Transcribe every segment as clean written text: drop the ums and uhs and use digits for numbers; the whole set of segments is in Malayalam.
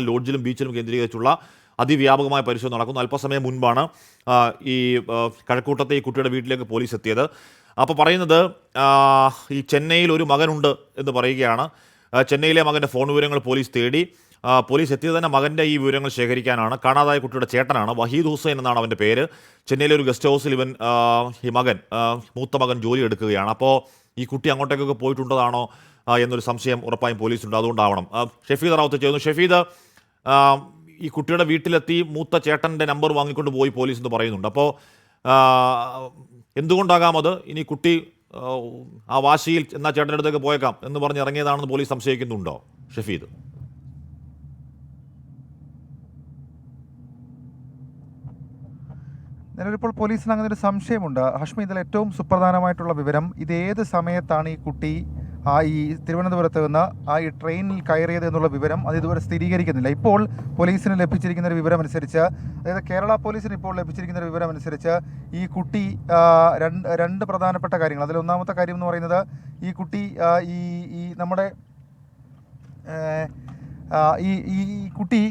ലോഡ്ജിലും ബീച്ചിലും കേന്ദ്രീകരിച്ചുള്ള അതിവ്യാപകമായ പരിശോധന നടക്കുന്നു. അല്പസമയം മുൻപാണ് ഈ കഴക്കൂട്ടത്തെ ഈ കുട്ടിയുടെ വീട്ടിലേക്ക് പോലീസ് എത്തിയത്. അപ്പോൾ പറയുന്നത് ഈ ചെന്നൈയിൽ ഒരു മകനുണ്ട് എന്ന് പറയുകയാണ്. ചെന്നൈയിലെ മകൻ്റെ ഫോൺ വിവരങ്ങൾ പോലീസ് തേടി. പോലീസ് എത്തിയത് തന്നെ മകൻ്റെ ഈ വിവരങ്ങൾ ശേഖരിക്കാനാണ്. കാണാതായ കുട്ടിയുടെ ചേട്ടനാണ്, വഹീദ് ഹുസൈൻ എന്നാണ് അവൻ്റെ പേര്. ചെന്നൈയിലെ ഒരു ഗസ്റ്റ് ഹൗസിൽ ഈ മൂത്ത മകൻ ജോലി എടുക്കുകയാണ്. അപ്പോൾ ഈ കുട്ടി അങ്ങോട്ടേക്കൊക്കെ പോയിട്ടുണ്ടതാണോ എന്നൊരു സംശയം ഉറപ്പായും പോലീസുണ്ട്. അതുകൊണ്ടാവണം. ഷഫീദ് റാവുത്ത് ചെയ്യുന്നു. ഷഫീദ്, ഈ കുട്ടിയുടെ വീട്ടിലെത്തി മൂത്ത ചേട്ടൻ്റെ നമ്പർ വാങ്ങിക്കൊണ്ട് പോയി പോലീസ് എന്ന് പറയുന്നുണ്ട്. അപ്പോൾ എന്തുകൊണ്ടാകാം അത്? ഇനി കുട്ടി ആ വാശിയിൽ എന്നാൽ ചേട്ടൻ്റെ അടുത്തേക്ക് പോയേക്കാം എന്ന് പറഞ്ഞ് ഇറങ്ങിയതാണെന്ന് പോലീസ് സംശയിക്കുന്നുണ്ടോ ഷഫീദ്? നിലവിലിപ്പോൾ പോലീസിന് അങ്ങനെ ഒരു സംശയമുണ്ട് ഹഷ്മി. ഇതിൽ ഏറ്റവും സുപ്രധാനമായിട്ടുള്ള വിവരം, ഇത് ഏത് സമയത്താണ് ഈ കുട്ടി ഈ തിരുവനന്തപുരത്ത് നിന്ന് ഈ ട്രെയിനിൽ കയറിയത് എന്നുള്ള വിവരം അത് ഇതുവരെ സ്ഥിരീകരിക്കുന്നില്ല. ഇപ്പോൾ പോലീസിന് ലഭിച്ചിരിക്കുന്ന ഒരു വിവരം അനുസരിച്ച്, അതായത് കേരള പോലീസിന് ഇപ്പോൾ ലഭിച്ചിരിക്കുന്ന ഒരു വിവരം അനുസരിച്ച് ഈ കുട്ടി രണ്ട് പ്രധാനപ്പെട്ട കാര്യങ്ങൾ. അതിൽ ഒന്നാമത്തെ കാര്യം എന്ന് പറയുന്നത്, ഈ കുട്ടി ഈ നമ്മുടെ ഈ കുട്ടി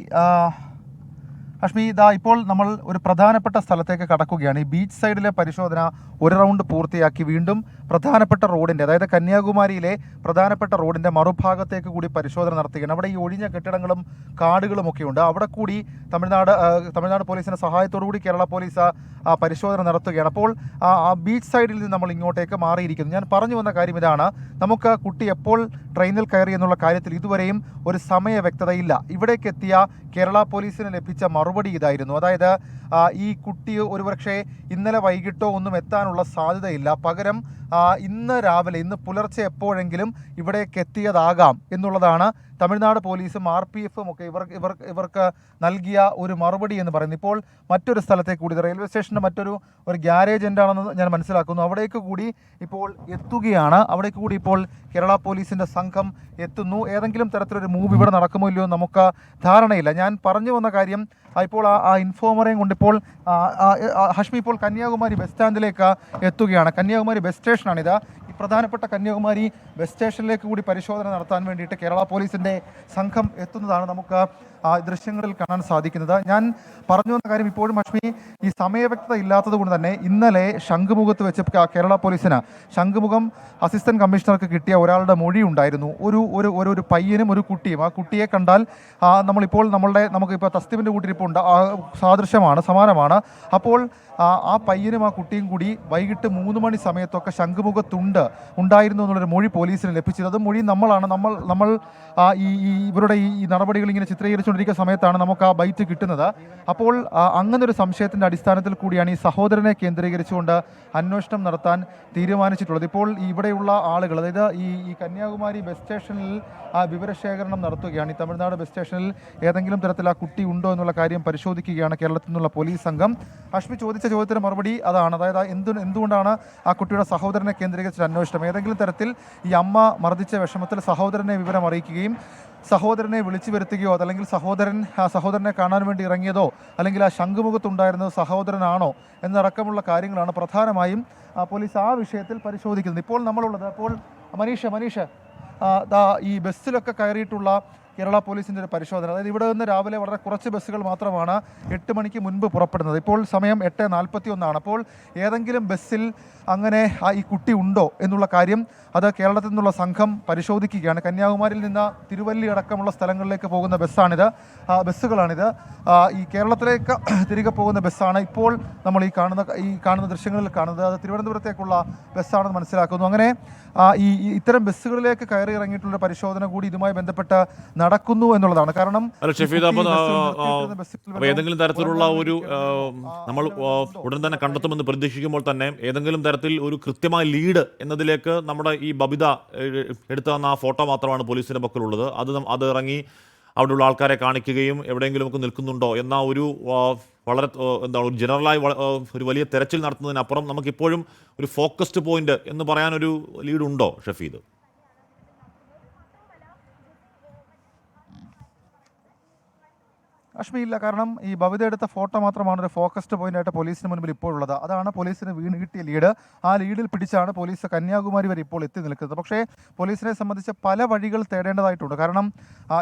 ഹഷ്മി, ഇപ്പോൾ നമ്മൾ ഒരു പ്രധാനപ്പെട്ട സ്ഥലത്തേക്ക് കടക്കുകയാണ്. ഈ ബീച്ച് സൈഡിലെ പരിശോധന ഒരു റൗണ്ട് പൂർത്തിയാക്കി വീണ്ടും പ്രധാനപ്പെട്ട റോഡിൻ്റെ, അതായത് കന്യാകുമാരിയിലെ പ്രധാനപ്പെട്ട റോഡിൻ്റെ മറുഭാഗത്തേക്ക് കൂടി പരിശോധന നടത്തുകയാണ്. അവിടെ ഈ ഒഴിഞ്ഞ കെട്ടിടങ്ങളും കാടുകളും ഒക്കെ ഉണ്ട്. അവിടെ കൂടി തമിഴ്നാട് പോലീസിൻ്റെ സഹായത്തോടു കൂടി കേരള പോലീസ് പരിശോധന നടത്തുകയാണ്. അപ്പോൾ ആ ബീച്ച് സൈഡിൽ നിന്ന് നമ്മൾ ഇങ്ങോട്ടേക്ക് മാറിയിരിക്കുന്നു. ഞാൻ പറഞ്ഞു വന്ന കാര്യം ഇതാണ്, നമുക്ക് കുട്ടി എപ്പോൾ ട്രെയിനിൽ കയറി എന്നുള്ള കാര്യത്തിൽ ഇതുവരെയും ഒരു സമയ വ്യക്തതയില്ല. ഇവിടേക്ക് എത്തിയ കേരള പോലീസിന് ലഭിച്ച മറുപടി ഇതായിരുന്നു. അതായത് ഈ കുട്ടി ഒരുപക്ഷെ ഇന്നലെ വൈകിട്ടോ ഒന്നും എത്താനുള്ള സാധ്യതയില്ല, പകരം ഇന്ന് പുലർച്ചെ എപ്പോഴെങ്കിലും ഇവിടേക്ക് എത്തിയതാകാം എന്നുള്ളതാണ് തമിഴ്നാട് പോലീസും RPF ഒക്കെ ഇവർക്ക് നൽകിയ ഒരു മറുപടി എന്ന് പറയുന്നത്. ഇപ്പോൾ മറ്റൊരു സ്ഥലത്തേക്ക് കൂടി, റെയിൽവേ സ്റ്റേഷൻ്റെ മറ്റൊരു ഗ്യാരേജ് എന്താണെന്ന് ഞാൻ മനസ്സിലാക്കുന്നു, അവിടേക്ക് കൂടി ഇപ്പോൾ എത്തുകയാണ്. അവിടേക്ക് കൂടി ഇപ്പോൾ കേരള പോലീസിൻ്റെ സംഘം എത്തുന്നു. ഏതെങ്കിലും തരത്തിലൊരു മൂവ് ഇവിടെ നടക്കുമോ ഇല്ലയോ നമുക്ക് ധാരണയില്ല. ഞാൻ പറഞ്ഞു വന്ന കാര്യം, ഇപ്പോൾ ആ ഇൻഫോമറേയും കൊണ്ട് ഇപ്പോൾ ഹഷ്മി ഇപ്പോൾ കന്യാകുമാരി ബസ് സ്റ്റാൻഡിലേക്ക് എത്തുകയാണ്. കന്യാകുമാരി ബസ് സ്റ്റേഷനാണിത്. ഈ പ്രധാനപ്പെട്ട കന്യാകുമാരി ബസ് സ്റ്റേഷനിലേക്ക് കൂടി പരിശോധന നടത്താൻ വേണ്ടിയിട്ട് കേരള പോലീസിൻ്റെ സംഘം എത്തുന്നതാണ് നമുക്ക് ദൃശ്യങ്ങളിൽ കാണാൻ സാധിക്കുന്നത്. ഞാൻ പറഞ്ഞു വന്ന കാര്യം, ഇപ്പോഴും ഹഷ്മി ഈ സമയവ്യക്തത ഇല്ലാത്തത് കൊണ്ട് തന്നെ ഇന്നലെ ശംഖുമുഖത്ത് വെച്ച് കേരള പോലീസിന് ശംഖുമുഖം അസിസ്റ്റന്റ് കമ്മീഷണർക്ക് കിട്ടിയ ഒരാളുടെ മൊഴി ഉണ്ടായിരുന്നു. ഒരു പയ്യനും ഒരു കുട്ടിയും. ആ കുട്ടിയെ കണ്ടാൽ നമുക്കിപ്പോൾ തസ്തിമിൻ്റെ കൂട്ടിരിപ്പോൾ സമാനമാണ്. അപ്പോൾ ആ പയ്യനും ആ കുട്ടിയും കൂടി വൈകിട്ട് 3 മണി സമയത്തൊക്കെ ഉണ്ടായിരുന്നു എന്നുള്ളൊരു മൊഴി പോലീസിന് ലഭിച്ചത്. അത് മൊഴി നമ്മൾ ഇവരുടെ ഈ നടപടികൾ ഇങ്ങനെ ചിത്രീകരിച്ചുകൊണ്ടിരിക്കുന്ന സമയത്താണ് നമുക്ക് ആ ബൈറ്റ് കിട്ടുന്നത്. അപ്പോൾ അങ്ങനൊരു സംശയത്തിൻ്റെ അടിസ്ഥാനത്തിൽ കൂടിയാണ് ഈ സഹോദരനെ കേന്ദ്രീകരിച്ചുകൊണ്ട് അന്വേഷണം നടത്താൻ തീരുമാനിച്ചിട്ടുള്ളത്. ഇപ്പോൾ ഇവിടെയുള്ള ആളുകൾ, അതായത് ഈ കന്യാകുമാരി ബസ് സ്റ്റേഷനിൽ വിവരശേഖരണം നടത്തുകയാണ്. ഈ തമിഴ്നാട് ബസ് സ്റ്റേഷനിൽ ഏതെങ്കിലും തരത്തിൽ ആ കുട്ടി ഉണ്ടോ എന്നുള്ള കാര്യം പരിശോധിക്കുകയാണ് കേരളത്തിൽ നിന്നുള്ള പോലീസ് സംഘം. ഹഷ്മി ചോദിച്ച ചോദ്യത്തിന് മറുപടി അതാണ്. അതായത് എന്തുകൊണ്ടാണ് ആ കുട്ടിയുടെ സഹോദരനെ കേന്ദ്രീകരിച്ച അന്വേഷണം? ഏതെങ്കിലും തരത്തിൽ ഈ അമ്മ മർദ്ദിച്ച വിഷമത്തിൽ സഹോദരനെ വിവരം അറിയിക്കുകയും സഹോദരനെ വിളിച്ചു വരുത്തുകയോ, അതല്ലെങ്കിൽ സഹോദരനെ കാണാൻ വേണ്ടി ഇറങ്ങിയതോ, അല്ലെങ്കിൽ ആ ശംഖുമുഖത്തുണ്ടായിരുന്നത് സഹോദരനാണോ എന്നടക്കമുള്ള കാര്യങ്ങളാണ് പ്രധാനമായും പോലീസ് ആ വിഷയത്തിൽ പരിശോധിക്കുന്നത്. ഇപ്പോൾ നമ്മളുള്ളത്, അപ്പോൾ മനീഷ് ഈ ബസ്സിലൊക്കെ കയറിയിട്ടുള്ള കേരള പോലീസിൻ്റെ ഒരു പരിശോധന, അതായത് ഇവിടെ നിന്ന് രാവിലെ വളരെ കുറച്ച് ബസ്സുകൾ മാത്രമാണ് 8 മണിക്ക് മുൻപ് പുറപ്പെടുന്നത്. ഇപ്പോൾ സമയം 8:41. അപ്പോൾ ഏതെങ്കിലും ബസ്സിൽ അങ്ങനെ ഈ കുട്ടി ഉണ്ടോ എന്നുള്ള കാര്യം അത് കേരളത്തിൽ നിന്നുള്ള സംഘം പരിശോധിക്കുകയാണ്. കന്യാകുമാരിയിൽ നിന്ന് തിരുവല്ലി അടക്കമുള്ള സ്ഥലങ്ങളിലേക്ക് പോകുന്ന ബസ്സുകളാണിത്. ഈ കേരളത്തിലേക്ക് തിരികെ പോകുന്ന ബസ്സാണ് ഇപ്പോൾ നമ്മൾ ഈ കാണുന്ന ദൃശ്യങ്ങളിൽ കാണുന്നത്. അത് തിരുവനന്തപുരത്തേക്കുള്ള ബസ്സാണെന്ന് മനസ്സിലാക്കുന്നു. അങ്ങനെ ഇത്തരം ബസ്സുകളിലേക്ക് കയറി ഇറങ്ങിയിട്ടുള്ള പരിശോധന കൂടി ഇതുമായി ബന്ധപ്പെട്ട് നടക്കുന്നു എന്നുള്ളതാണ്. കാരണം ഏതെങ്കിലും തരത്തിലുള്ള ഒരു നമ്മൾ ഉടൻ തന്നെ കണ്ടെത്തുമെന്ന് പ്രതീക്ഷിക്കുമ്പോൾ തന്നെ ഏതെങ്കിലും തരത്തിൽ ഒരു കൃത്യമായ ലീഡ് എന്നതിലേക്ക് നമ്മുടെ ഈ ബബിത എടുത്തു തന്ന ആ ഫോട്ടോ മാത്രമാണ് പോലീസിന്റെ പക്കലുള്ളത്. അത് ഇറങ്ങി അവിടെയുള്ള ആൾക്കാരെ കാണിക്കുകയും എവിടെയെങ്കിലും ഒക്കെ നിൽക്കുന്നുണ്ടോ എന്ന ഒരു വളരെ ഒരു ജനറലായി ഒരു വലിയ തെരച്ചിൽ നടത്തുന്നതിനപ്പുറം നമുക്കിപ്പോഴും ഒരു ഫോക്കസ്ഡ് പോയിന്റ് എന്ന് പറയാനൊരു ലീഡുണ്ടോ ഷഫീദ്? അശ്മി ഇല്ല, കാരണം ഈ ഭവിത എടുത്ത ഫോട്ടോ മാത്രമാണ് ഒരു ഫോക്കസ്ഡ് പോയിന്റ് ആയിട്ട് പോലീസിന് മുൻപിൽ ഇപ്പോഴുള്ളത്. അതാണ് പോലീസിന് വീണ് കിട്ടിയ ലീഡ്. ആ ലീഡിൽ പിടിച്ചാണ് പോലീസ് കന്യാകുമാരി വരെ ഇപ്പോൾ എത്തി നിൽക്കുന്നത്. പക്ഷേ പോലീസിനെ സംബന്ധിച്ച് പല വഴികൾ തേടേണ്ടതായിട്ടുണ്ട്. കാരണം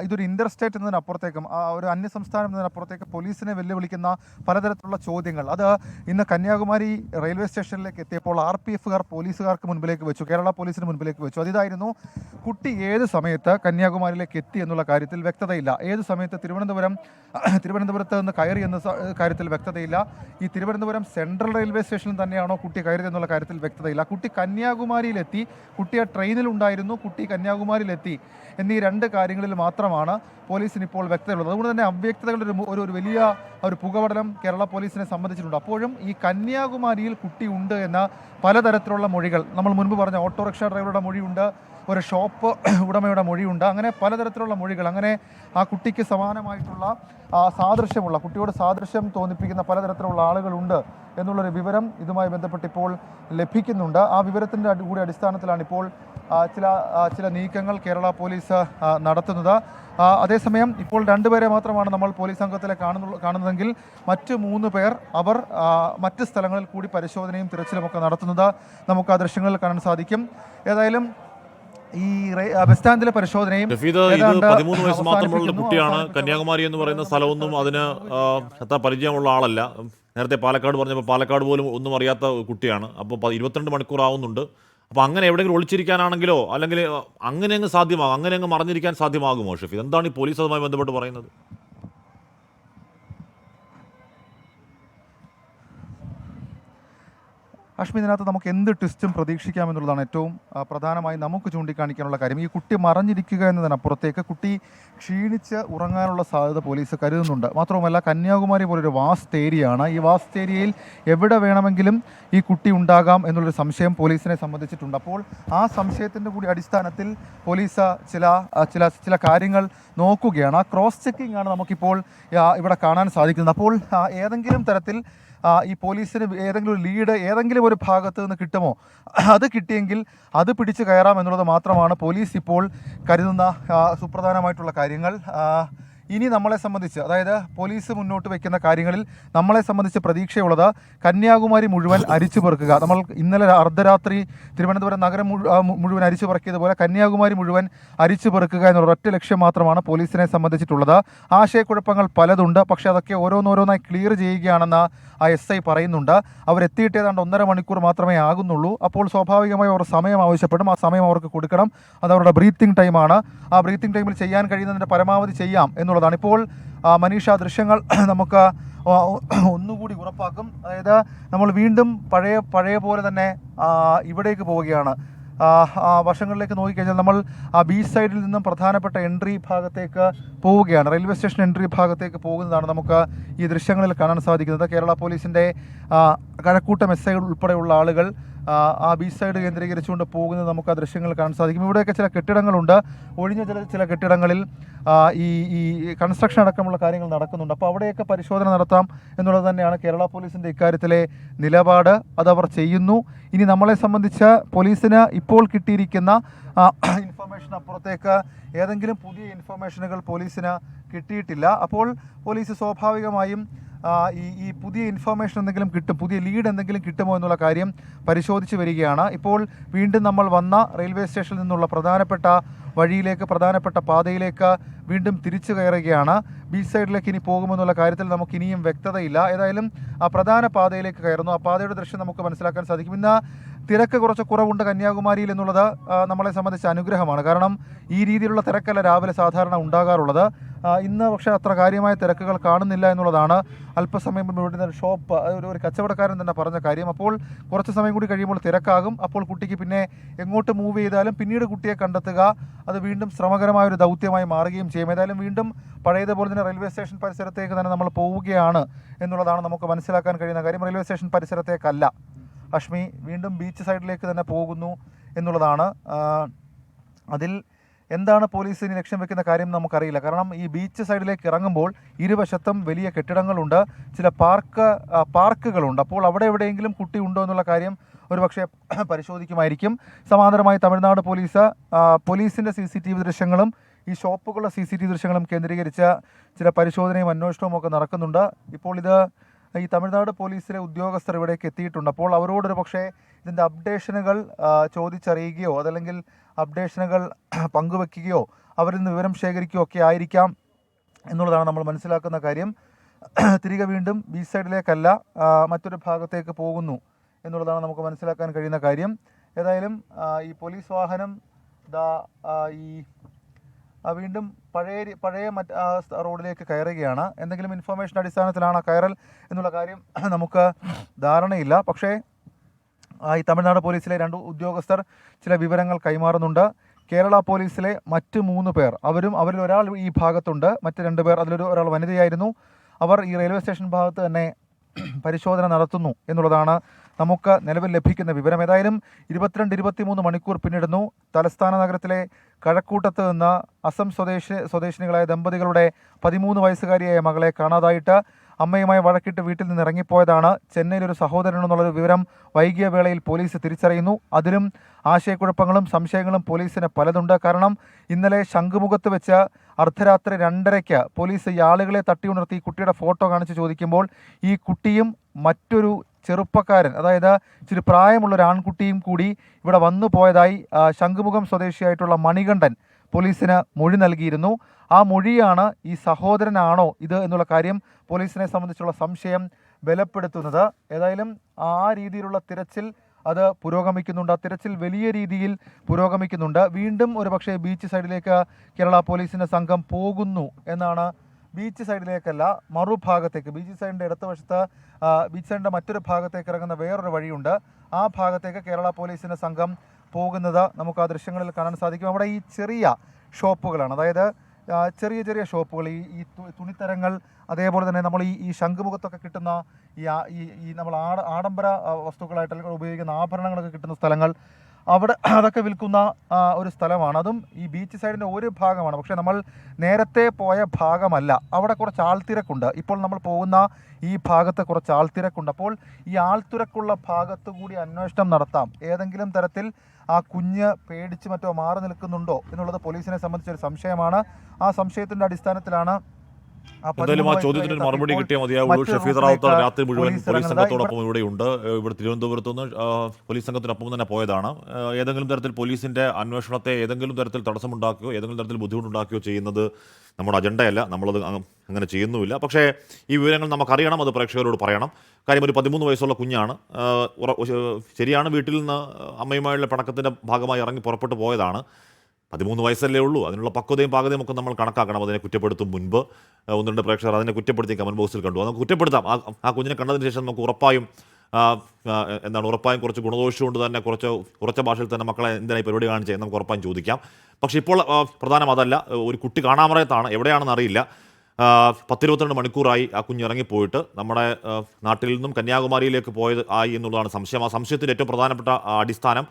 ഇതൊരു ഇന്റർ സ്റ്റേറ്റ് എന്നതിനപ്പുറത്തേക്കും ഒരു അന്യസംസ്ഥാനം എന്നതിനപ്പുറത്തേക്ക് പോലീസിനെ വെല്ലുവിളിക്കുന്ന പലതരത്തിലുള്ള ചോദ്യങ്ങൾ അത് ഇന്ന് കന്യാകുമാരി റെയിൽവേ സ്റ്റേഷനിലേക്ക് എത്തിയപ്പോൾ RPF പോലീസുകാർക്ക് മുൻപിലേക്ക് വെച്ചു, കേരള പോലീസിന് മുൻപിലേക്ക് വെച്ചു. അതിതായിരുന്നു, കുട്ടി ഏത് സമയത്ത് കന്യാകുമാരിയിലേക്ക് എത്തി എന്നുള്ള കാര്യത്തിൽ വ്യക്തതയില്ല. ഏത് സമയത്ത് തിരുവനന്തപുരത്ത് നിന്ന് കയറി എന്ന കാര്യത്തിൽ വ്യക്തതയില്ല. ഈ തിരുവനന്തപുരം സെൻട്രൽ റെയിൽവേ സ്റ്റേഷനിൽ തന്നെയാണോ കുട്ടി കയറിയത് എന്നുള്ള കാര്യത്തിൽ വ്യക്തതയില്ല. കുട്ടി കന്യാകുമാരിയിലെത്തി, കുട്ടി ആ ട്രെയിനിലുണ്ടായിരുന്നു, കുട്ടി കന്യാകുമാരിയിലെത്തി എന്നീ രണ്ട് കാര്യങ്ങളിൽ മാത്രമാണ് പോലീസിന് ഇപ്പോൾ വ്യക്തതയുള്ളത്. അതുകൊണ്ട് തന്നെ അവ്യക്തതകളുടെ ഒരു വലിയ ഒരു പുകപടലം കേരള പോലീസിനെ സംബന്ധിച്ചിട്ടുണ്ട്. അപ്പോഴും ഈ കന്യാകുമാരിയിൽ കുട്ടി ഉണ്ട് എന്ന പലതരത്തിലുള്ള മൊഴികൾ, നമ്മൾ മുൻപ് പറഞ്ഞ ഓട്ടോറിക്ഷ ഡ്രൈവറുടെ മൊഴിയുണ്ട്, ഒരു ഷോപ്പ് ഉടമയുടെ മൊഴിയുണ്ട്, അങ്ങനെ പലതരത്തിലുള്ള മൊഴികൾ, അങ്ങനെ ആ കുട്ടിക്ക് സമാനമായിട്ടുള്ള സാദൃശ്യമുള്ള, കുട്ടിയോട് സാദൃശ്യം തോന്നിപ്പിക്കുന്ന പലതരത്തിലുള്ള ആളുകളുണ്ട് എന്നുള്ളൊരു വിവരം ഇതുമായി ബന്ധപ്പെട്ട് ഇപ്പോൾ ലഭിക്കുന്നുണ്ട്. ആ വിവരത്തിൻ്റെ കൂടി അടിസ്ഥാനത്തിലാണ് ഇപ്പോൾ ചില നീക്കങ്ങൾ കേരള പോലീസ് നടത്തുന്നത്. അതേസമയം ഇപ്പോൾ 2 പേരെ മാത്രമാണ് നമ്മൾ പോലീസ് സംഘത്തിലെ കാണുന്നതെങ്കിൽ മറ്റ് 3 പേർ അവർ മറ്റ് സ്ഥലങ്ങളിൽ കൂടി പരിശോധനയും തിരച്ചിലുമൊക്കെ നടത്തുന്നത് നമുക്ക് ആ ദൃശ്യങ്ങളിൽ കാണാൻ സാധിക്കും. ഏതായാലും ഈ ബസ് സ്റ്റാൻഡിലെ പരിശോധനയും 13 വയസ്സ് മാത്രമുള്ള കുട്ടിയാണ്. കന്യാകുമാരി എന്ന് പറയുന്ന സ്ഥലമൊന്നും അതിന് അത്ര പരിചയമുള്ള ആളല്ല. നേരത്തെ പാലക്കാട് പറഞ്ഞപ്പോൾ പാലക്കാട് പോലും ഒന്നും അറിയാത്ത കുട്ടിയാണ്. അപ്പോൾ 22 മണിക്കൂർ ആവുന്നുണ്ട്. അപ്പോൾ അങ്ങനെ എവിടെയെങ്കിലും ഒളിച്ചിരിക്കാനാണെങ്കിലോ അല്ലെങ്കിൽ അങ്ങനെ അങ്ങ് സാധ്യമാകും, അങ്ങനെ അങ്ങ് മറഞ്ഞിരിക്കാൻ സാധ്യമാകുമോ ഷഫീദ്? എന്താണ് ഈ പോലീസ് അതുമായി ബന്ധപ്പെട്ട് പറയുന്നത്? അശ്മി, ഇതിനകത്ത് നമുക്ക് എന്ത് ട്വിസ്റ്റും പ്രതീക്ഷിക്കാമെന്നുള്ളതാണ് ഏറ്റവും പ്രധാനമായി നമുക്ക് ചൂണ്ടിക്കാണിക്കാനുള്ള കാര്യം. ഈ കുട്ടി മറഞ്ഞിരിക്കുക എന്നതിനപ്പുറത്തേക്ക് കുട്ടി ക്ഷീണിച്ച് ഉറങ്ങാനുള്ള സാധ്യത പോലീസ് കരുതുന്നുണ്ട്. മാത്രവുമല്ല, കന്യാകുമാരി പോലൊരു വാസ്റ്റ് ഏരിയയാണ്. ഈ വാസ്റ്റ് ഏരിയയിൽ എവിടെ വേണമെങ്കിലും ഈ കുട്ടി ഉണ്ടാകാം എന്നുള്ളൊരു സംശയം പോലീസിനെ സംബന്ധിച്ചിട്ടുണ്ട്. അപ്പോൾ ആ സംശയത്തിൻ്റെ കൂടി അടിസ്ഥാനത്തിൽ പോലീസ് ചില കാര്യങ്ങൾ നോക്കുകയാണ്. ആ ക്രോസ് ചെക്കിംഗ് ആണ് നമുക്കിപ്പോൾ ഇവിടെ കാണാൻ സാധിക്കുന്നത്. അപ്പോൾ ഏതെങ്കിലും തരത്തിൽ ഈ പോലീസിന് ഏതെങ്കിലും ഒരു ലീഡ് ഏതെങ്കിലും ഒരു ഭാഗത്ത് നിന്ന് കിട്ടുമോ? അത് കിട്ടിയെങ്കിൽ അത് പിടിച്ചു കയറാം എന്നുള്ളത് മാത്രമാണ് പോലീസ് ഇപ്പോൾ കരുതുന്ന സുപ്രധാനമായിട്ടുള്ള കാര്യങ്ങൾ. ഇനി നമ്മളെ സംബന്ധിച്ച്, അതായത് പോലീസ് മുന്നോട്ട് വയ്ക്കുന്ന കാര്യങ്ങളിൽ നമ്മളെ സംബന്ധിച്ച് പ്രതീക്ഷയുള്ളത് കന്യാകുമാരി മുഴുവൻ അരിച്ചു പെറുക്കുക. നമ്മൾ ഇന്നലെ അർദ്ധരാത്രി തിരുവനന്തപുരം നഗരം മുഴുവൻ അരിച്ചു പെറുക്കിയതുപോലെ കന്യാകുമാരി മുഴുവൻ അരിച്ചു പെറുക്കുക എന്നുള്ള ഒറ്റ ലക്ഷ്യം മാത്രമാണ് പോലീസിനെ സംബന്ധിച്ചിട്ടുള്ളത്. ആശയക്കുഴപ്പങ്ങൾ പലതുണ്ട്, പക്ഷേ അതൊക്കെ ഓരോന്നോരോന്നായി ക്ലിയർ ചെയ്യുകയാണെന്ന് ആ SI പറയുന്നുണ്ട്. അവരെത്തിയിട്ട് ഏതാണ്ട് 1.5 മണിക്കൂർ മാത്രമേ ആകുന്നുള്ളൂ. അപ്പോൾ സ്വാഭാവികമായി അവർ സമയം ആവശ്യപ്പെടും. ആ സമയം അവർക്ക് കൊടുക്കണം. അത് അവരുടെ ബ്രീത്തിങ് ടൈമാണ്. ആ ബ്രീത്തിങ് ടൈമിൽ ചെയ്യാൻ കഴിയുന്നതിൻ്റെ പരമാവധി ചെയ്യാം എന്നുള്ളതാണ്. ഇപ്പോൾ മനീഷ ദൃശ്യങ്ങൾ നമുക്ക് ഒന്നുകൂടി ഉറപ്പാക്കും. അതായത് നമ്മൾ വീണ്ടും പഴയ പോലെ തന്നെ ഇവിടേക്ക് പോവുകയാണ്. വശങ്ങളിലേക്ക് നോക്കിക്കഴിഞ്ഞാൽ നമ്മൾ ബീച്ച് സൈഡിൽ നിന്നും പ്രധാനപ്പെട്ട എൻട്രി ഭാഗത്തേക്ക് പോവുകയാണ്. റെയിൽവേ സ്റ്റേഷൻ എൻട്രി ഭാഗത്തേക്ക് പോകുന്നതാണ് നമുക്ക് ഈ ദൃശ്യങ്ങളിൽ കാണാൻ സാധിക്കുന്നത്. കേരള പോലീസിൻ്റെ കഴക്കൂട്ടം SI ഉൾപ്പെടെയുള്ള ആളുകൾ ആ ബീച്ച് സൈഡ് കേന്ദ്രീകരിച്ചുകൊണ്ട് പോകുന്നത് നമുക്ക് ആ ദൃശ്യങ്ങൾ കാണാൻ സാധിക്കും. ഇവിടെയൊക്കെ ചില കെട്ടിടങ്ങളുണ്ട്. ഒഴിഞ്ഞ ചില കെട്ടിടങ്ങളിൽ ഈ കൺസ്ട്രക്ഷൻ അടക്കമുള്ള കാര്യങ്ങൾ നടക്കുന്നുണ്ട്. അപ്പോൾ അവിടെയൊക്കെ പരിശോധന നടത്താം എന്നുള്ളത് തന്നെയാണ് കേരള പോലീസിൻ്റെ ഇക്കാര്യത്തിലെ നിലപാട്. അതവർ ചെയ്യുന്നു. ഇനി നമ്മളെ സംബന്ധിച്ച് പോലീസിന് ഇപ്പോൾ കിട്ടിയിരിക്കുന്ന ഇൻഫർമേഷൻ അപ്പുറത്തേക്ക് ഏതെങ്കിലും പുതിയ ഇൻഫർമേഷനുകൾ പോലീസിന് കിട്ടിയിട്ടില്ല. അപ്പോൾ പോലീസ് സ്വാഭാവികമായും ഈ പുതിയ ഇൻഫർമേഷൻ എന്തെങ്കിലും കിട്ടും, പുതിയ ലീഡ് എന്തെങ്കിലും കിട്ടുമോ എന്നുള്ള കാര്യം പരിശോധിച്ച് വരികയാണ്. ഇപ്പോൾ വീണ്ടും നമ്മൾ വന്ന റെയിൽവേ സ്റ്റേഷനിൽ നിന്നുള്ള പ്രധാനപ്പെട്ട വഴിയിലേക്ക്, പ്രധാനപ്പെട്ട പാതയിലേക്ക് വീണ്ടും തിരിച്ചു കയറുകയാണ്. ബീച്ച് സൈഡിലേക്ക് ഇനി പോകുമെന്നുള്ള കാര്യത്തിൽ നമുക്ക് ഇനിയും വ്യക്തതയില്ല. ഏതായാലും ആ പ്രധാന പാതയിലേക്ക് കയറുന്നു. ആ പാതയുടെ ദൃശ്യം നമുക്ക് മനസ്സിലാക്കാൻ സാധിക്കും. ഇന്ന് തിരക്ക് കുറച്ച് കുറവുണ്ട് കന്യാകുമാരിയിൽ എന്നുള്ളത് നമ്മളെ സംബന്ധിച്ച് അനുഗ്രഹമാണ്. കാരണം ഈ രീതിയിലുള്ള തിരക്കല്ല രാവിലെ സാധാരണ ഉണ്ടാകാറുള്ളത്. ഇന്ന് പക്ഷേ അത്ര കാര്യമായ തിരക്കുകൾ കാണുന്നില്ല എന്നുള്ളതാണ് അല്പസമയം മുമ്പ് ഇവിടുന്ന് ഷോപ്പ് ഒരു കച്ചവടക്കാരൻ തന്നെ പറഞ്ഞ കാര്യം. അപ്പോൾ കുറച്ച് സമയം കൂടി കഴിയുമ്പോൾ തിരക്കാകും. അപ്പോൾ കുട്ടിക്ക് പിന്നെ എങ്ങോട്ട് മൂവ് ചെയ്താലും പിന്നീട് കുട്ടിയെ കണ്ടെത്തുക അത് വീണ്ടും ശ്രമകരമായൊരു ദൗത്യമായി മാറുകയും ചെയ്യും. ഏതായാലും വീണ്ടും പഴയതുപോലെ തന്നെ റെയിൽവേ സ്റ്റേഷൻ പരിസരത്തേക്ക് തന്നെ നമ്മൾ പോവുകയാണ് എന്നുള്ളതാണ് നമുക്ക് മനസ്സിലാക്കാൻ കഴിയുന്ന കാര്യം. റെയിൽവേ സ്റ്റേഷൻ പരിസരത്തേക്കല്ല അശ്മി, വീണ്ടും ബീച്ച് സൈഡിലേക്ക് തന്നെ പോകുന്നു എന്നുള്ളതാണ്. അതിൽ എന്താണ് പോലീസിന് ലക്ഷ്യം വെക്കുന്ന കാര്യം നമുക്കറിയില്ല. കാരണം ഈ ബീച്ച് സൈഡിലേക്ക് ഇറങ്ങുമ്പോൾ ഇരുവശത്തും വലിയ കെട്ടിടങ്ങളുണ്ട്, ചില പാർക്കുകളുണ്ട്. അപ്പോൾ അവിടെ എവിടെയെങ്കിലും കുട്ടി ഉണ്ടോ എന്നുള്ള കാര്യം ഒരുപക്ഷെ പരിശോധിക്കുമായിരിക്കും. സമാന്തരമായി തമിഴ്നാട് പോലീസിൻ്റെ CCTV ദൃശ്യങ്ങളും ഈ ഷോപ്പുകളുടെ CCTV ദൃശ്യങ്ങളും കേന്ദ്രീകരിച്ച ചില പരിശോധനയും അന്വേഷണവും ഒക്കെ നടക്കുന്നുണ്ട്. ഇപ്പോൾ ഈ തമിഴ്നാട് പോലീസിലെ ഉദ്യോഗസ്ഥർ ഇവിടേക്ക് എത്തിയിട്ടുണ്ട്. അപ്പോൾ അവരോടൊരു പക്ഷേ ഇതിൻ്റെ അപ്ഡേഷനുകൾ ചോദിച്ചറിയുകയോ അതല്ലെങ്കിൽ അപ്ഡേഷനുകൾ പങ്കുവെക്കുകയോ അവരിൽ നിന്ന് വിവരം ശേഖരിക്കുകയോ ഒക്കെ ആയിരിക്കാം എന്നുള്ളതാണ് നമ്മൾ മനസ്സിലാക്കുന്ന കാര്യം. തിരികെ വീണ്ടും ബീച്ച് സൈഡിലേക്കല്ല മറ്റൊരു ഭാഗത്തേക്ക് പോകുന്നു എന്നുള്ളതാണ് നമുക്ക് മനസ്സിലാക്കാൻ കഴിയുന്ന കാര്യം. ഏതായാലും ഈ പോലീസ് വാഹനം വീണ്ടും പഴയ റോഡിലേക്ക് കയറുകയാണ്. എന്തെങ്കിലും ഇൻഫർമേഷൻ അടിസ്ഥാനത്തിലാണ് കയറൽ എന്നുള്ള കാര്യം നമുക്ക് ധാരണയില്ല. പക്ഷേ ഈ തമിഴ്നാട് പോലീസിലെ 2 ഉദ്യോഗസ്ഥർ ചില വിവരങ്ങൾ കൈമാറുന്നുണ്ട്. കേരള പോലീസിലെ മറ്റ് 3 പേർ അവരിൽ ഒരാൾ ഈ ഭാഗത്തുണ്ട്. മറ്റ് 2 പേർ ഒരാൾ വനിതയായിരുന്നു. അവർ ഈ റെയിൽവേ സ്റ്റേഷൻ ഭാഗത്ത് തന്നെ പരിശോധന നടത്തുന്നു എന്നുള്ളതാണ് നമുക്ക് നിലവിൽ ലഭിക്കുന്ന വിവരം. ഏതായാലും 22-23 മണിക്കൂർ പിന്നിടുന്നു. തലസ്ഥാന നഗരത്തിലെ കഴക്കൂട്ടത്ത് നിന്ന് അസം സ്വദേശിനികളായ ദമ്പതികളുടെ 13 വയസ്സുകാരിയായ മകളെ കാണാതായിട്ട് അമ്മയുമായി വഴക്കിട്ട് വീട്ടിൽ നിന്ന് ഇറങ്ങിപ്പോയതാണ്. ചെന്നൈയിലൊരു സഹോദരനെന്നുള്ളൊരു വിവരം വൈകിയ വേളയിൽ പോലീസ് തിരിച്ചറിയുന്നു. അതിലും ആശയക്കുഴപ്പങ്ങളും സംശയങ്ങളും പോലീസിന് പലതുണ്ട്. കാരണം ഇന്നലെ ശംഖുമുഖത്ത് വെച്ച് അർദ്ധരാത്രി 2:30 പോലീസ് ഈ ആളുകളെ തട്ടിയുണർത്തി കുട്ടിയുടെ ഫോട്ടോ കാണിച്ച് ചോദിക്കുമ്പോൾ ഈ കുട്ടിയും മറ്റൊരു ചെറുപ്പക്കാരൻ, അതായത് ഇച്ചിരി പ്രായമുള്ളൊരു ആൺകുട്ടിയും കൂടി ഇവിടെ വന്നു പോയതായി ശംഖുമുഖം സ്വദേശിയായിട്ടുള്ള മണികണ്ഠൻ പോലീസിന് മൊഴി നൽകിയിരുന്നു. ആ മൊഴിയാണ് ഈ സഹോദരനാണോ ഇത് എന്നുള്ള കാര്യം പോലീസിനെ സംബന്ധിച്ചുള്ള സംശയം ബലപ്പെടുത്തുന്നത്. ഏതായാലും ആ രീതിയിലുള്ള തിരച്ചിൽ അത് പുരോഗമിക്കുന്നുണ്ട്. ആ തിരച്ചിൽ വലിയ രീതിയിൽ പുരോഗമിക്കുന്നുണ്ട്. വീണ്ടും ഒരു പക്ഷേ ബീച്ച് സൈഡിലേക്ക് കേരള പോലീസിൻ്റെ സംഘം പോകുന്നു എന്നാണ്. ബീച്ച് സൈഡിലേക്കല്ല, മറുഭാഗത്തേക്ക്, ബീച്ച് സൈഡിൻ്റെ ഇടത്ത് വശത്ത് ബീച്ച് സൈഡിൻ്റെ മറ്റൊരു ഭാഗത്തേക്ക് ഇറങ്ങുന്ന വേറൊരു വഴിയുണ്ട്. ആ ഭാഗത്തേക്ക് കേരള പോലീസിൻ്റെ സംഘം പോകുന്നത് നമുക്ക് ആ ദൃശ്യങ്ങളിൽ കാണാൻ സാധിക്കും. അവിടെ ഈ ചെറിയ ഷോപ്പുകളാണ്, അതായത് ചെറിയ ഷോപ്പുകൾ, ഈ തുണിത്തരങ്ങൾ, അതേപോലെ തന്നെ നമ്മൾ ഈ ശംഖുമുഖത്തൊക്കെ കിട്ടുന്ന ഈ നമ്മൾ ആഡംബര വസ്തുക്കളായിട്ട് അല്ലെങ്കിൽ ഉപയോഗിക്കുന്ന ആഭരണങ്ങളൊക്കെ കിട്ടുന്ന സ്ഥലങ്ങൾ, അവിടെ അതൊക്കെ വിൽക്കുന്ന ഒരു സ്ഥലമാണ്. അതും ഈ ബീച്ച് സൈഡിൻ്റെ ഒരു ഭാഗമാണ്. പക്ഷേ നമ്മൾ നേരത്തെ പോയ ഭാഗമല്ല. അവിടെ കുറച്ച് ആൾത്തിരക്കുണ്ട്. ഇപ്പോൾ നമ്മൾ പോകുന്ന ഈ ഭാഗത്ത് കുറച്ച് ആൾത്തിരക്കുണ്ട്. അപ്പോൾ ഈ ആൾത്തിരക്കുള്ള ഭാഗത്തു കൂടി അന്വേഷണം നടത്താം. ഏതെങ്കിലും തരത്തിൽ ആ കുഞ്ഞ് പേടിച്ച് മറ്റോ മാറി നിൽക്കുന്നുണ്ടോ എന്നുള്ളത് പോലീസിനെ സംബന്ധിച്ചൊരു സംശയമാണ്. ആ സംശയത്തിൻ്റെ അടിസ്ഥാനത്തിലാണ് എന്തായാലും ആ ചോദ്യത്തിന് മറുപടി കിട്ടിയാൽ മതിയാവുള്ളൂ. ഷഫീദ് റാവുത്തർ രാത്രി മുഴുവൻ പോലീസ് സംഘത്തോടൊപ്പം ഇവിടെയുണ്ട്. ഇവിടെ തിരുവനന്തപുരത്ത് നിന്ന് പോലീസ് സംഘത്തിനൊപ്പം തന്നെ പോയതാണ്. ഏതെങ്കിലും തരത്തിൽ പോലീസിന്റെ അന്വേഷണത്തെ ഏതെങ്കിലും തരത്തിൽ തടസ്സമുണ്ടാക്കുകയോ ഏതെങ്കിലും തരത്തിൽ ബുദ്ധിമുട്ടുണ്ടാക്കുകയോ ചെയ്യുന്നത് നമ്മുടെ അജണ്ടയല്ല. നമ്മളത് അങ്ങനെ ചെയ്യുന്നുമില്ല. പക്ഷേ ഈ വിവരങ്ങൾ നമുക്കറിയണം, അത് പ്രേക്ഷകരോട് പറയണം. കാര്യം ഒരു 13 വയസ്സുള്ള കുഞ്ഞാണ്. ശരിയാണ്, വീട്ടിൽ നിന്ന് അമ്മയുമായുള്ള പിണക്കത്തിൻ്റെ ഭാഗമായി ഇറങ്ങി പുറപ്പെട്ടു പോയതാണ്. 13 വയസ്സല്ലേ ഉള്ളൂ. അതിനുള്ള പക്വതയും പാകതയും ഒക്കെ നമ്മൾ കണക്കാക്കണം. അതിനെ കുറ്റപ്പെടുത്തും മുൻപ് 1-2 പ്രേക്ഷകർ അതിനെ കുറ്റപ്പെടുത്തി കമൻറ്റ് ബോക്സിൽ കണ്ടു. അത് നമുക്ക് കുറ്റപ്പെടുത്താം. ആ കുഞ്ഞിനെ കണ്ടതിന് ശേഷം നമുക്ക് ഉറപ്പായും കുറച്ച് ഗുണദോഷം കൊണ്ട് തന്നെ കുറച്ച ഭാഷയിൽ തന്നെ മക്കളെ എന്തിനായി പരിപാടി കാണിച്ചത് നമുക്ക് ഉറപ്പായും ചോദിക്കാം. പക്ഷേ ഇപ്പോൾ പ്രധാനം അതല്ല. ഒരു കുട്ടി കാണാമറയത്താണ്, എവിടെയാണെന്ന് അറിയില്ല. 10-22 മണിക്കൂറായി ആ കുഞ്ഞ് ഇറങ്ങിപ്പോയിട്ട്. നമ്മുടെ നാട്ടിൽ നിന്നും കന്യാകുമാരിയിലേക്ക് ആയി എന്നുള്ളതാണ് സംശയം. ആ സംശയത്തിൻ്റെ ഏറ്റവും പ്രധാനപ്പെട്ട അടിസ്ഥാനം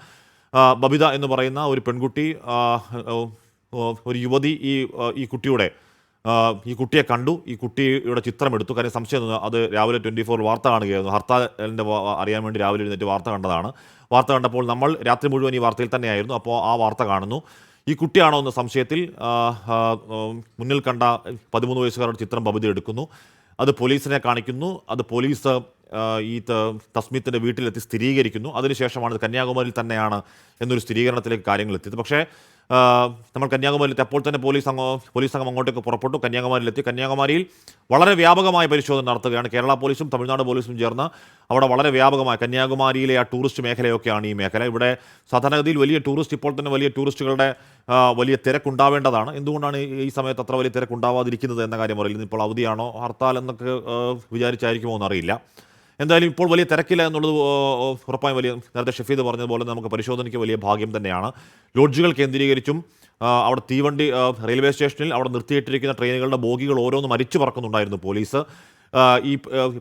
ബബിത എന്ന് പറയുന്ന ഒരു പെൺകുട്ടി, ഒരു യുവതി ഈ കുട്ടിയെ കണ്ടു, ഈ കുട്ടിയുടെ ചിത്രമെടുത്തു. കാര്യം സംശയം അത് രാവിലെ 24 വാർത്ത കാണുകയായിരുന്നു. ഹർത്താലിൻ്റെ അറിയാൻ വേണ്ടി രാവിലെ എഴുന്നേറ്റ് വാർത്ത കണ്ടതാണ്. വാർത്ത കണ്ടപ്പോൾ നമ്മൾ രാത്രി മുഴുവൻ ഈ വാർത്തയിൽ തന്നെയായിരുന്നു. അപ്പോൾ ആ വാർത്ത കാണുന്നു. ഈ കുട്ടിയാണോ എന്ന സംശയത്തിൽ മുന്നിൽ കണ്ട 13 വയസ്സുകാരുടെ ചിത്രം ബബിത എടുക്കുന്നു. അത് പോലീസിനെ കാണിക്കുന്നു. അത് പോലീസ് ഈ തസ്മീത്തിൻ്റെ വീട്ടിലെത്തി സ്ഥിരീകരിക്കുന്നു. അതിനുശേഷമാണ് കന്യാകുമാരിയിൽ തന്നെയാണ് എന്നൊരു സ്ഥിരീകരണത്തിലേക്ക് കാര്യങ്ങൾ എത്തിയത്. പക്ഷേ നമ്മൾ കന്യാകുമാരിയിലെത്തി. അപ്പോൾ തന്നെ പോലീസ് സംഘം അങ്ങോട്ടേക്ക് പുറപ്പെട്ടു. കന്യാകുമാരിയിലെത്തി. കന്യാകുമാരിയിൽ വളരെ വ്യാപകമായ പരിശോധന നടത്തുകയാണ് കേരള പോലീസും തമിഴ്നാട് പോലീസും ചേർന്ന്. അവിടെ വളരെ വ്യാപകമായ കന്യാകുമാരിയിലെ ആ ടൂറിസ്റ്റ് മേഖലയൊക്കെയാണ് ഈ മേഖല. ഇവിടെ സാധാരണഗതിയിൽ ഇപ്പോൾ തന്നെ വലിയ ടൂറിസ്റ്റുകളുടെ വലിയ തിരക്കുണ്ടാവേണ്ടതാണ്. എന്തുകൊണ്ടാണ് ഈ സമയത്ത് അത്ര വലിയ തിരക്കുണ്ടാവാതിരിക്കുന്നത് എന്ന കാര്യം അറിയില്ല. ഇപ്പോൾ അവധിയാണോ ഹർത്താൽ എന്നൊക്കെ വിചാരിച്ചായിരിക്കുമോ എന്നറിയില്ല. എന്തായാലും ഇപ്പോൾ വലിയ തിരക്കില്ല എന്നുള്ളത് ഉറപ്പായും നേരത്തെ ഷഫീദ് പറഞ്ഞതുപോലെ നമുക്ക് പരിശോധനയ്ക്ക് വലിയ ഭാഗ്യം തന്നെയാണ്. ലോഡ്ജുകൾ കേന്ദ്രീകരിച്ചും അവിടെ തീവണ്ടി റെയിൽവേ സ്റ്റേഷനിൽ അവിടെ നിർത്തിയിട്ടിരിക്കുന്ന ട്രെയിനുകളുടെ ബോഗികൾ ഓരോന്ന് മരിച്ചു പറക്കുന്നുണ്ടായിരുന്നു പോലീസ്. ഈ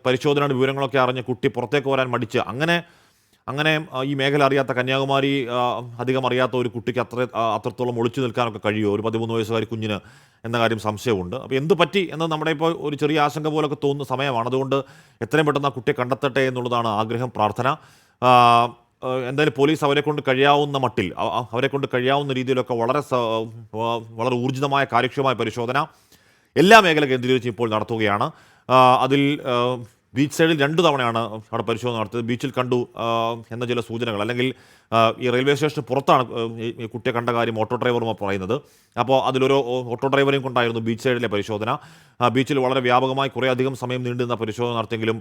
പരിശോധനയുടെ വിവരങ്ങളൊക്കെ അറിഞ്ഞ് കുട്ടി പുറത്തേക്ക് വരാൻ മടിച്ച് അങ്ങനെ ഈ മേഖല അറിയാത്ത കന്യാകുമാരി അധികം അറിയാത്ത ഒരു കുട്ടിക്ക് അത്രത്തോളം ഒളിച്ചു നിൽക്കാനൊക്കെ കഴിയുമോ ഒരു 13 വയസ്സുകാരി കുഞ്ഞിന് എന്ന കാര്യം സംശയമുണ്ട്. അപ്പോൾ എന്ത് പറ്റി എന്ന് നമ്മുടെ ഇപ്പോൾ ഒരു ചെറിയ ആശങ്ക പോലൊക്കെ തോന്നുന്ന സമയമാണ്. അതുകൊണ്ട് എത്രയും പെട്ടെന്ന് ആ കുട്ടിയെ കണ്ടെത്തട്ടെ എന്നുള്ളതാണ് ആഗ്രഹം, പ്രാർത്ഥന. എന്തായാലും പോലീസ് അവരെ കൊണ്ട് കഴിയാവുന്ന മട്ടിൽ അവരെ കൊണ്ട് കഴിയാവുന്ന രീതിയിലൊക്കെ വളരെ ഊർജിതമായ കാര്യക്ഷമമായ പരിശോധന എല്ലാ മേഖല കേന്ദ്രീകരിച്ച് ഇപ്പോൾ നടത്തുകയാണ്. അതിൽ ബീച്ച് സൈഡിൽ 2 തവണയാണ് അവിടെ പരിശോധന നടത്തിയത്. ബീച്ചിൽ കണ്ടു എന്ന ചില സൂചനകൾ, അല്ലെങ്കിൽ ഈ റെയിൽവേ സ്റ്റേഷന് പുറത്താണ് ഈ കുട്ടിയെ കണ്ട കാര്യം ഓട്ടോ ഡ്രൈവറും പറയുന്നത്. അപ്പോൾ അതിലൊരു ഓട്ടോ ഡ്രൈവറെയും കൊണ്ടായിരുന്നു ബീച്ച് സൈഡിലെ പരിശോധന. ബീച്ചിൽ വളരെ വ്യാപകമായി കുറേ അധികം സമയം നീണ്ടുനിന്ന പരിശോധന നടത്തിയെങ്കിലും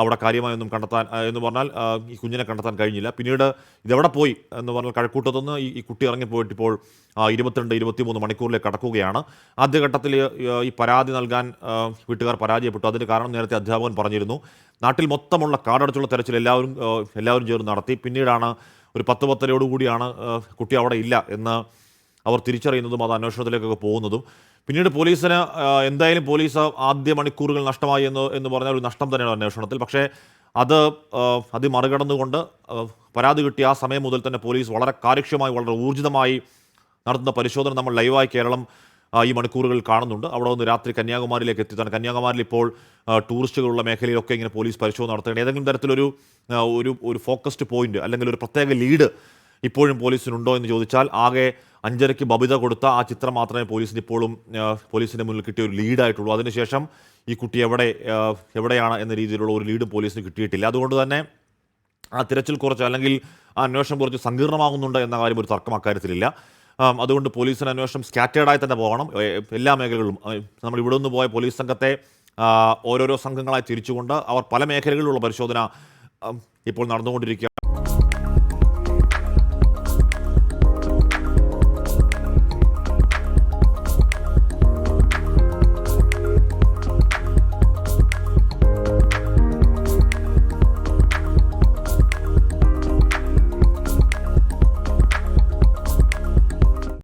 അവിടെ കാര്യമായൊന്നും കണ്ടെത്താൻ എന്ന് പറഞ്ഞാൽ ഈ കുഞ്ഞിനെ കണ്ടെത്താൻ കഴിഞ്ഞില്ല. പിന്നീട് ഇതെവിടെ പോയി എന്ന് പറഞ്ഞാൽ കഴക്കൂട്ടത്തുനിന്ന് ഈ കുട്ടി ഇറങ്ങിപ്പോയിട്ട് ഇപ്പോൾ 22-23 മണിക്കൂറിലേക്ക് കടക്കുകയാണ്. ആദ്യഘട്ടത്തിൽ ഈ പരാതി നൽകാൻ വീട്ടുകാർ പരാജയപ്പെട്ടു. അതിന് കാരണം നേരത്തെ അധ്യാപകൻ പറഞ്ഞിരുന്നു. നാട്ടിൽ മൊത്തമുള്ള കാടടച്ചുള്ള തെരച്ചിൽ എല്ലാവരും ചേർന്ന് നടത്തി. പിന്നീടാണ് ഒരു 10-10:30 കുട്ടി അവിടെ ഇല്ല എന്ന് അവർ തിരിച്ചറിയുന്നതും അത് അന്വേഷണത്തിലേക്കൊക്കെ പോകുന്നതും. പിന്നീട് പോലീസിന് എന്തായാലും പോലീസ് ആദ്യ മണിക്കൂറുകൾ നഷ്ടമായി എന്ന് പറഞ്ഞാൽ ഒരു നഷ്ടം തന്നെയാണ് അന്വേഷണത്തിൽ. പക്ഷേ അത് മറികടന്നുകൊണ്ട് പരാതി കിട്ടിയ ആ സമയം മുതൽ തന്നെ പോലീസ് വളരെ കാര്യക്ഷമമായി വളരെ ഊർജിതമായി നടത്തുന്ന പരിശോധന നമ്മൾ ലൈവായി കേരളം ഈ മണിക്കൂറുകൾ കാണുന്നുണ്ട്. അവിടെ നിന്ന് രാത്രി കന്യാകുമാരിയിലേക്ക് എത്തിയതാണ്. കന്യാകുമാരിയിൽ ഇപ്പോൾ ടൂറിസ്റ്റുകളുള്ള മേഖലയിലൊക്കെ ഇങ്ങനെ പോലീസ് പരിശോധന നടത്തേണ്ട ഏതെങ്കിലും തരത്തിലൊരു ഒരു ഫോക്കസ്ഡ് പോയിന്റ് അല്ലെങ്കിൽ ഒരു പ്രത്യേക ലീഡ് ഇപ്പോഴും പോലീസിനുണ്ടോ എന്ന് ചോദിച്ചാൽ ആകെ 5:30 ബബിത കൊടുത്ത ആ ചിത്രം മാത്രമേ പോലീസിന് മുന്നിൽ കിട്ടിയ ഒരു ലീഡായിട്ടുള്ളൂ. അതിനുശേഷം ഈ കുട്ടി എവിടെയാണ് എന്ന രീതിയിലുള്ള ഒരു ലീഡും പോലീസിന് കിട്ടിയിട്ടില്ല. അതുകൊണ്ട് തന്നെ ആ തിരച്ചിൽ കുറച്ച് അല്ലെങ്കിൽ ആ അന്വേഷണം കുറച്ച് സങ്കീർണമാകുന്നുണ്ട് എന്ന കാര്യം ഒരു തർക്കം അക്കാര്യത്തിലില്ല. അതുകൊണ്ട് പോലീസിന് അന്വേഷണം സ്കാറ്റേർഡായി തന്നെ പോകണം. എല്ലാ മേഖലകളിലും നമ്മൾ ഇവിടെ നിന്ന് പോയ പോലീസ് സംഘത്തെ ഓരോരോ സംഘങ്ങളായി തിരിച്ചുകൊണ്ട് അവർ പല മേഖലകളിലുള്ള പരിശോധന ഇപ്പോൾ നടന്നുകൊണ്ടിരിക്കുക.